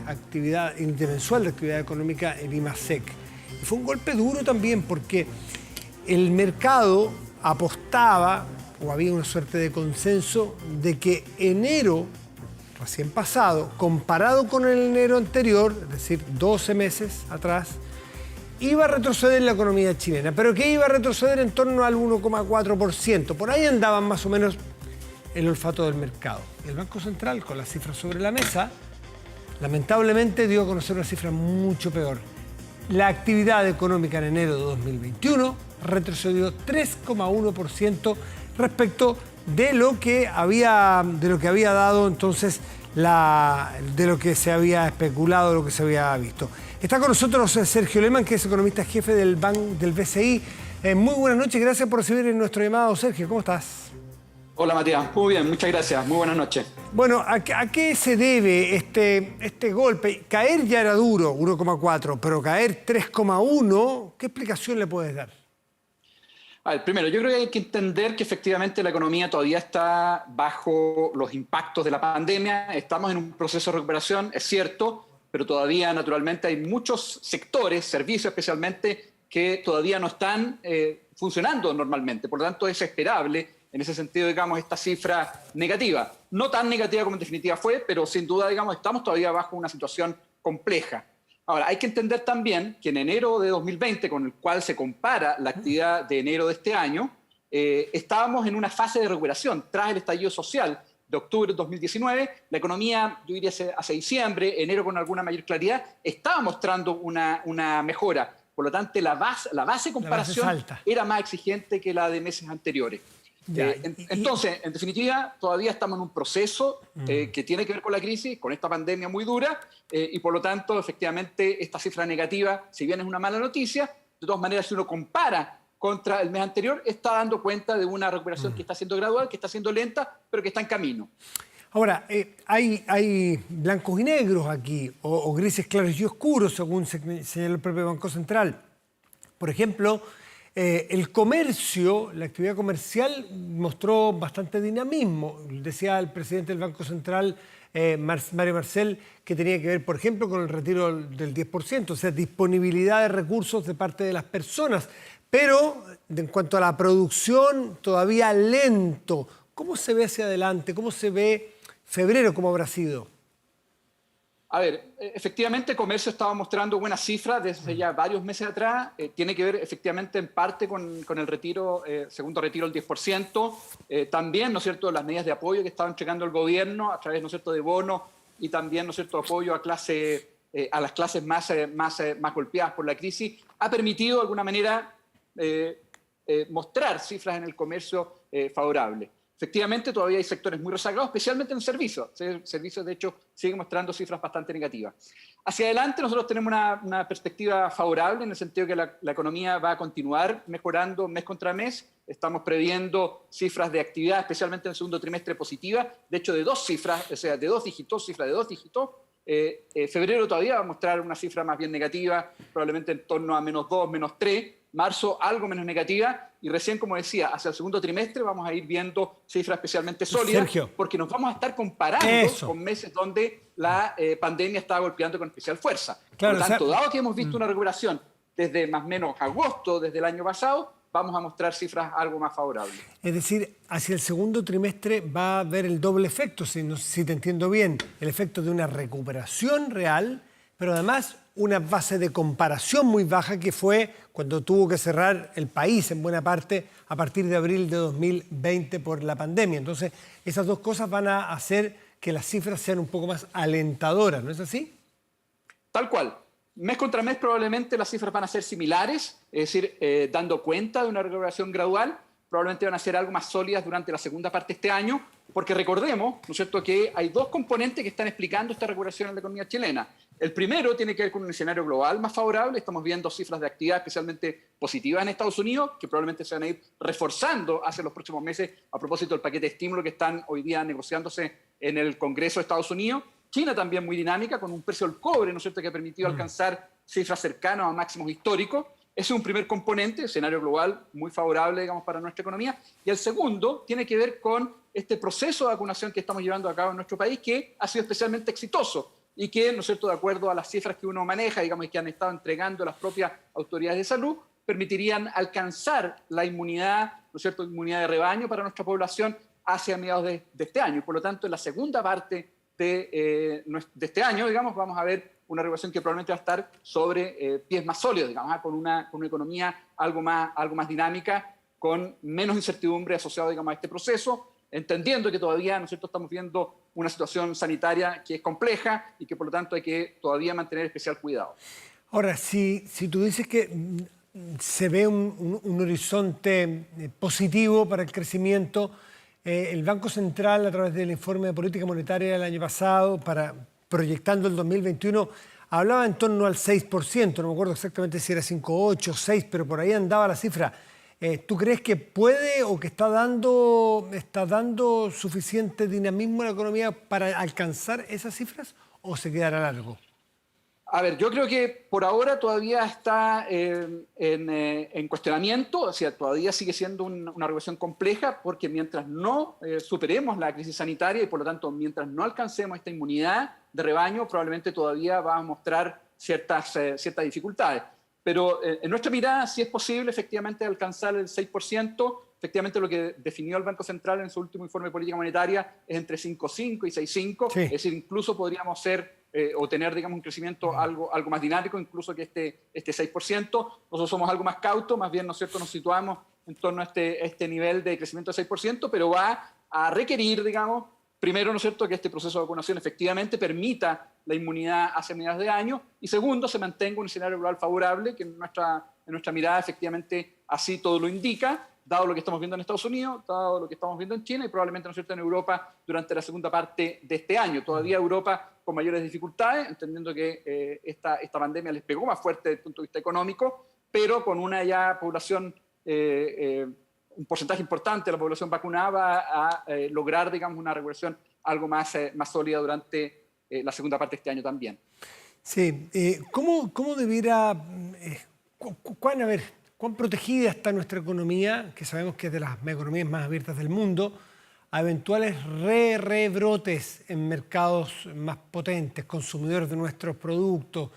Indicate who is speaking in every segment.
Speaker 1: actividad intermensual de actividad económica en IMASEC. Y fue un golpe duro también porque el mercado apostaba, o había una suerte de consenso, de que enero recién pasado, comparado con el enero anterior, es decir, 12 meses atrás, iba a retroceder la economía chilena, pero que iba a retroceder en torno al 1,4%. Por ahí andaban más o menos el olfato del mercado. El Banco Central, con las cifras sobre la mesa, lamentablemente dio a conocer una cifra mucho peor. La actividad económica en enero de 2021 retrocedió 3,1% respecto de lo que había dado entonces, de lo que se había especulado, lo que se había visto. Está con nosotros Sergio Lehmann, que es economista jefe del BCI. Muy buenas noches, gracias por recibir nuestro llamado. Sergio, ¿cómo estás?
Speaker 2: Hola Matías, muy bien, muchas gracias, muy buenas noches.
Speaker 1: Bueno, ¿a qué se debe este golpe? Caer ya era duro, 1,4, pero caer 3,1, ¿qué explicación le puedes dar?
Speaker 2: A ver, primero, yo creo que hay que entender que efectivamente la economía todavía está bajo los impactos de la pandemia, estamos en un proceso de recuperación, es cierto, pero todavía naturalmente hay muchos sectores, servicios especialmente, que todavía no están funcionando normalmente, por lo tanto es esperable en ese sentido, digamos, esta cifra negativa. No tan negativa como en definitiva fue, pero sin duda, digamos, estamos todavía bajo una situación compleja. Ahora, hay que entender también que en enero de 2020, con el cual se compara la actividad de enero de este año, estábamos en una fase de recuperación. Tras el estallido social de octubre de 2019, la economía, yo diría hacia diciembre, enero con alguna mayor claridad, estaba mostrando una mejora. Por lo tanto, la base de comparación era más exigente que la de meses anteriores. Entonces, en definitiva, todavía estamos en un proceso que tiene que ver con la crisis, con esta pandemia muy dura, y por lo tanto, efectivamente, esta cifra negativa, si bien es una mala noticia, de todas maneras, si uno compara contra el mes anterior, está dando cuenta de una recuperación que está siendo gradual, que está siendo lenta, pero que está en camino.
Speaker 1: Ahora, hay blancos y negros aquí, o grises claros y oscuros, según señala el propio Banco Central. Por ejemplo, el comercio, la actividad comercial mostró bastante dinamismo. Decía el presidente del Banco Central, Mario Marcel, que tenía que ver, por ejemplo, con el retiro del 10%, o sea, disponibilidad de recursos de parte de las personas. Pero en cuanto a la producción, todavía lento. ¿Cómo se ve hacia adelante? ¿Cómo se ve febrero? ¿Cómo habrá sido?
Speaker 2: A ver, efectivamente el comercio estaba mostrando buenas cifras desde ya varios meses atrás. Tiene que ver efectivamente en parte con el retiro, segundo retiro del 10%. También, ¿no es cierto?, las medidas de apoyo que estaba entregando el gobierno a través, ¿no es cierto?, de bonos y también, ¿no es cierto?, apoyo a las clases más golpeadas por la crisis, ha permitido de alguna manera mostrar cifras en el comercio favorables. Efectivamente, todavía hay sectores muy rezagados, especialmente en servicios. Servicios, de hecho, siguen mostrando cifras bastante negativas. Hacia adelante, nosotros tenemos una perspectiva favorable en el sentido que la economía va a continuar mejorando mes contra mes. Estamos previendo cifras de actividad, especialmente en el segundo trimestre, positivas. De hecho, de dos cifras, o sea, de dos dígitos, cifras de dos dígitos. Febrero todavía va a mostrar una cifra más bien negativa, probablemente en torno a -2, -3. Marzo algo menos negativa y recién, como decía, hacia el segundo trimestre vamos a ir viendo cifras especialmente sólidas, Sergio, porque nos vamos a estar comparando con meses donde la pandemia estaba golpeando con especial fuerza. Claro, por lo tanto, dado que hemos visto una recuperación desde más o menos agosto, desde el año pasado, vamos a mostrar cifras algo más favorables.
Speaker 1: Es decir, hacia el segundo trimestre va a haber el doble efecto, si te entiendo bien, el efecto de una recuperación real, pero además una base de comparación muy baja que fue cuando tuvo que cerrar el país en buena parte a partir de abril de 2020 por la pandemia. Entonces, esas dos cosas van a hacer que las cifras sean un poco más alentadoras, ¿no es así?
Speaker 2: Tal cual. Mes contra mes probablemente las cifras van a ser similares, es decir, dando cuenta de una recuperación gradual, probablemente van a ser algo más sólidas durante la segunda parte de este año, porque recordemos, ¿no es cierto?, que hay dos componentes que están explicando esta recuperación en la economía chilena. El primero tiene que ver con un escenario global más favorable. Estamos viendo cifras de actividad especialmente positivas en Estados Unidos, que probablemente se van a ir reforzando hacia los próximos meses a propósito del paquete de estímulo que están hoy día negociándose en el Congreso de Estados Unidos. China también muy dinámica, con un precio del cobre, ¿no es cierto?, que ha permitido alcanzar cifras cercanas a máximos históricos. Ese es un primer componente, escenario global muy favorable, digamos, para nuestra economía. Y el segundo tiene que ver con este proceso de vacunación que estamos llevando a cabo en nuestro país, que ha sido especialmente exitoso. y que, ¿no es cierto?, de acuerdo a las cifras que uno maneja, digamos, y que han estado entregando las propias autoridades de salud, permitirían alcanzar la inmunidad, ¿no es cierto?, inmunidad de rebaño para nuestra población hacia mediados de este año. Y por lo tanto, en la segunda parte de este año, digamos, vamos a ver una regulación que probablemente va a estar sobre pies más sólidos, digamos, con una economía algo más dinámica, con menos incertidumbre asociada, digamos, a este proceso, entendiendo que todavía, ¿no es cierto?, estamos viendo una situación sanitaria que es compleja y que por lo tanto hay que todavía mantener especial cuidado.
Speaker 1: Ahora, si tú dices que se ve un horizonte positivo para el crecimiento, el Banco Central, a través del informe de política monetaria del año pasado, proyectando el 2021, hablaba en torno al 6%, no me acuerdo exactamente si era 5,8, 6, pero por ahí andaba la cifra. ¿Tú crees que puede o que está dando suficiente dinamismo a la economía para alcanzar esas cifras o se quedará largo?
Speaker 2: A ver, yo creo que por ahora todavía está en cuestionamiento, o sea, todavía sigue siendo una regulación compleja, porque mientras no superemos la crisis sanitaria y por lo tanto mientras no alcancemos esta inmunidad de rebaño, probablemente todavía va a mostrar ciertas dificultades. Pero en nuestra mirada sí es posible efectivamente alcanzar el 6%. Efectivamente lo que definió el Banco Central en su último informe de política monetaria es entre 5,5 y 6,5. Sí. Es decir, incluso podríamos o tener, digamos, un crecimiento algo más dinámico, incluso que este 6%. Nosotros somos algo más cautos, más bien, ¿no es cierto?, nos situamos en torno a este nivel de crecimiento de 6%, pero va a requerir, digamos, primero, ¿no es cierto?, que este proceso de vacunación efectivamente permita la inmunidad hacia mediados de año, y segundo, se mantenga un escenario global favorable, que en nuestra mirada efectivamente así todo lo indica, dado lo que estamos viendo en Estados Unidos, dado lo que estamos viendo en China y probablemente, ¿no es cierto?, en Europa durante la segunda parte de este año. Todavía Europa con mayores dificultades, entendiendo que esta pandemia les pegó más fuerte desde el punto de vista económico, pero con una ya población, un porcentaje importante de la población vacunada va a lograr, digamos, una regulación algo más sólida durante la segunda parte de este año también.
Speaker 1: Sí, ¿cómo debiera, cuán protegida está nuestra economía, que sabemos que es de las economías más abiertas del mundo, a eventuales rebrotes en mercados más potentes, consumidores de nuestros productos,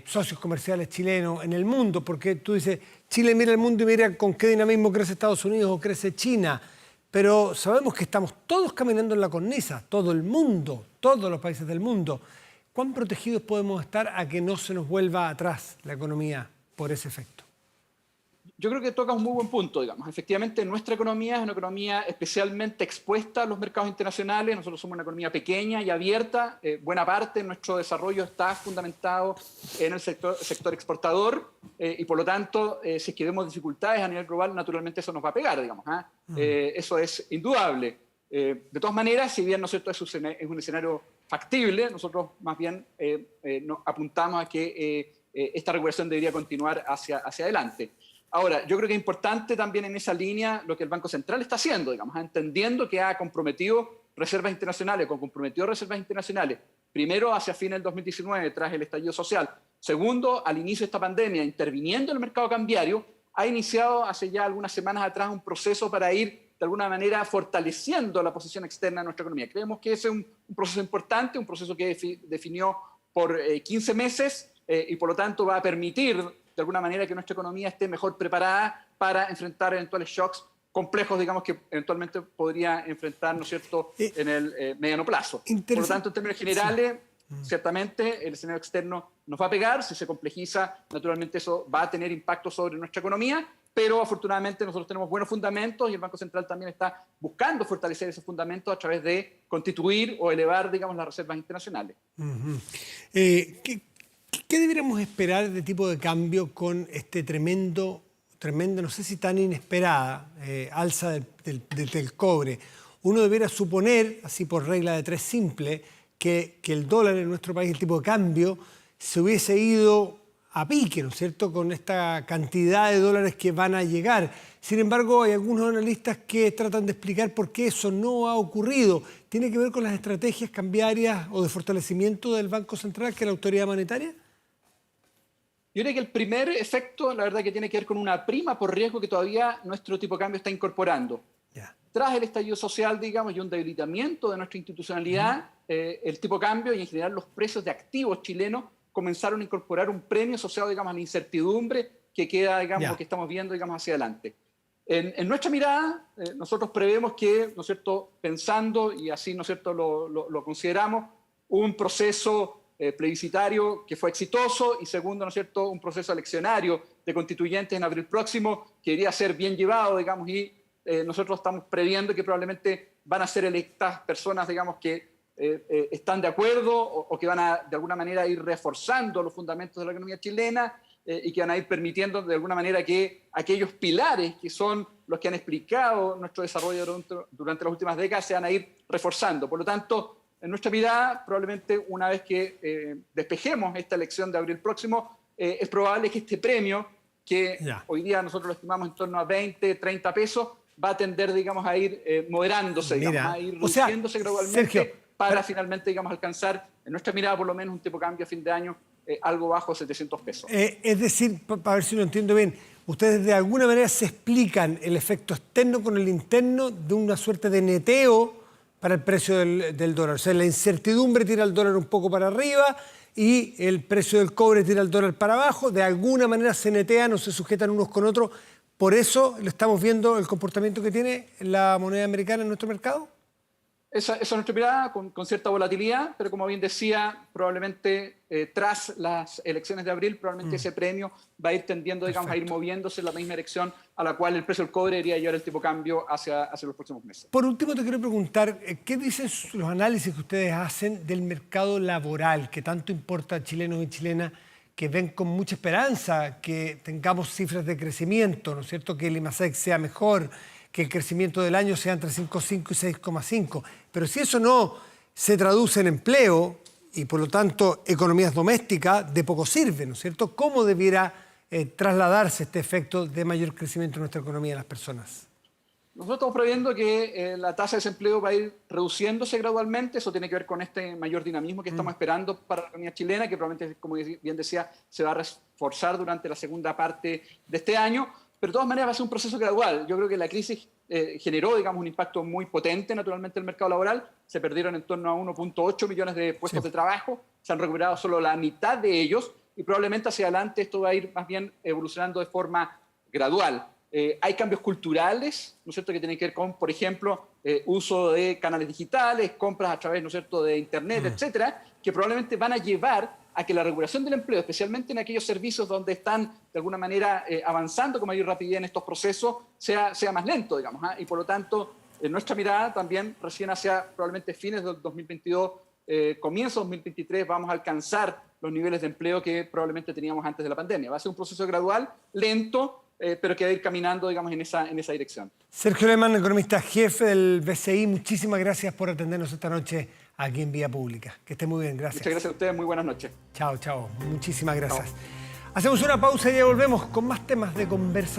Speaker 1: socios comerciales chilenos en el mundo? Porque tú dices, Chile mira el mundo y mira con qué dinamismo crece Estados Unidos o crece China, pero sabemos que estamos todos caminando en la cornisa, todo el mundo, todos los países del mundo. ¿Cuán protegidos podemos estar a que no se nos vuelva atrás la economía por ese efecto?
Speaker 2: Yo creo que toca un muy buen punto, digamos. Efectivamente, nuestra economía es una economía especialmente expuesta a los mercados internacionales. Nosotros somos una economía pequeña y abierta. Buena parte de nuestro desarrollo está fundamentado en el sector exportador y, por lo tanto, si es que vemos dificultades a nivel global, naturalmente eso nos va a pegar, digamos. Eso es indudable. De todas maneras, si bien, ¿no es cierto?, es un escenario factible, nosotros más bien apuntamos a que esta regulación debería continuar hacia adelante. Ahora, yo creo que es importante también en esa línea lo que el Banco Central está haciendo, digamos, entendiendo que ha comprometido reservas internacionales, primero hacia fines del 2019, tras el estallido social, segundo, al inicio de esta pandemia, interviniendo en el mercado cambiario, ha iniciado hace ya algunas semanas atrás un proceso para ir, de alguna manera, fortaleciendo la posición externa de nuestra economía. Creemos que ese es un proceso importante, un proceso que definió por 15 meses y, por lo tanto, va a permitir de alguna manera que nuestra economía esté mejor preparada para enfrentar eventuales shocks complejos, digamos, que eventualmente podría enfrentar, ¿no es cierto?, en el mediano plazo. Por lo tanto, en términos generales, ciertamente el escenario externo nos va a pegar. Si se complejiza, naturalmente eso va a tener impacto sobre nuestra economía, pero afortunadamente nosotros tenemos buenos fundamentos y el Banco Central también está buscando fortalecer esos fundamentos a través de constituir o elevar, digamos, las reservas internacionales.
Speaker 1: ¿Qué deberíamos esperar de tipo de cambio con este tremendo, no sé si tan inesperada, alza del cobre? Uno debiera suponer, así por regla de tres simple, que el dólar en nuestro país, el tipo de cambio, se hubiese ido a pique, ¿no es cierto?, con esta cantidad de dólares que van a llegar. Sin embargo, hay algunos analistas que tratan de explicar por qué eso no ha ocurrido. ¿Tiene que ver con las estrategias cambiarias o de fortalecimiento del Banco Central, que es la autoridad monetaria?
Speaker 2: Yo creo que el primer efecto, la verdad, que tiene que ver con una prima por riesgo que todavía nuestro tipo de cambio está incorporando. tras el estallido social, digamos, y un debilitamiento de nuestra institucionalidad, el tipo de cambio y en general los precios de activos chilenos comenzaron a incorporar un premio asociado, digamos, a la incertidumbre que queda, digamos, que estamos viendo, digamos, hacia adelante. En nuestra mirada, nosotros prevemos que, ¿no es cierto?, pensando, y así, ¿no es cierto?, lo consideramos, un proceso plebiscitario que fue exitoso y segundo, ¿no es cierto?, un proceso eleccionario de constituyentes en abril próximo que debería ser bien llevado, digamos, y nosotros estamos previendo que probablemente van a ser electas personas, digamos, que están de acuerdo o que van a, de alguna manera, ir reforzando los fundamentos de la economía chilena y que van a ir permitiendo, de alguna manera, que aquellos pilares que son los que han explicado nuestro desarrollo durante las últimas décadas se van a ir reforzando. Por lo tanto, en nuestra mirada, probablemente una vez que despejemos esta elección de abril próximo, es probable que este premio, que hoy día nosotros lo estimamos en torno a 20, 30 pesos, va a tender, digamos, a ir moderándose, digamos, a ir reduciéndose gradualmente, Sergio, para finalmente, digamos, alcanzar, en nuestra mirada, por lo menos un tipo de cambio a fin de año algo bajo 700 pesos.
Speaker 1: Es decir, para ver si lo entiendo bien, ustedes de alguna manera se explican el efecto externo con el interno de una suerte de neteo para el precio del dólar. O sea, la incertidumbre tira el dólar un poco para arriba y el precio del cobre tira el dólar para abajo. De alguna manera se netean o se sujetan unos con otros. Por eso le estamos viendo el comportamiento que tiene la moneda americana en nuestro mercado.
Speaker 2: Esa es nuestra mirada, con cierta volatilidad, pero como bien decía, probablemente tras las elecciones de abril, probablemente ese premio va a ir tendiendo, digamos, a ir moviéndose en la misma dirección a la cual el precio del cobre debería llevar el tipo de cambio hacia los próximos meses.
Speaker 1: Por último, te quiero preguntar, ¿qué dicen los análisis que ustedes hacen del mercado laboral, que tanto importa a chilenos y chilenas, que ven con mucha esperanza que tengamos cifras de crecimiento, ¿no es cierto?, que el IMASEC sea mejor, que el crecimiento del año sea entre 5,5 y 6,5. Pero si eso no se traduce en empleo y, por lo tanto, economías domésticas, de poco sirve, ¿no es cierto? ¿Cómo debiera trasladarse este efecto de mayor crecimiento en nuestra economía de las personas?
Speaker 2: Nosotros estamos previendo que la tasa de desempleo va a ir reduciéndose gradualmente. Eso tiene que ver con este mayor dinamismo que estamos esperando para la economía chilena, que probablemente, como bien decía, se va a reforzar durante la segunda parte de este año. Pero de todas maneras va a ser un proceso gradual. Yo creo que la crisis generó, digamos, un impacto muy potente, naturalmente, en el mercado laboral. Se perdieron en torno a 1,8 millones de puestos de trabajo. Se han recuperado solo la mitad de ellos y probablemente hacia adelante esto va a ir más bien evolucionando de forma gradual. Hay cambios culturales, ¿no es cierto?, que tienen que ver con, por ejemplo, uso de canales digitales, compras a través, ¿no es cierto?, de Internet, etcétera, que probablemente van a llevar a que la recuperación del empleo, especialmente en aquellos servicios donde están de alguna manera avanzando con mayor rapidez en estos procesos, sea más lento, digamos. Y por lo tanto, en nuestra mirada también recién hacia probablemente fines del 2022, comienzo del 2023, vamos a alcanzar los niveles de empleo que probablemente teníamos antes de la pandemia. Va a ser un proceso gradual, lento, pero que va a ir caminando, digamos, en esa dirección.
Speaker 1: Sergio Lehmann, economista jefe del BCI, muchísimas gracias por atendernos esta noche aquí en Vía Pública. Que esté muy bien, gracias.
Speaker 2: Muchas gracias a ustedes, muy buenas noches.
Speaker 1: Chao, muchísimas gracias.
Speaker 2: Chao.
Speaker 1: Hacemos una pausa y ya volvemos con más temas de conversación.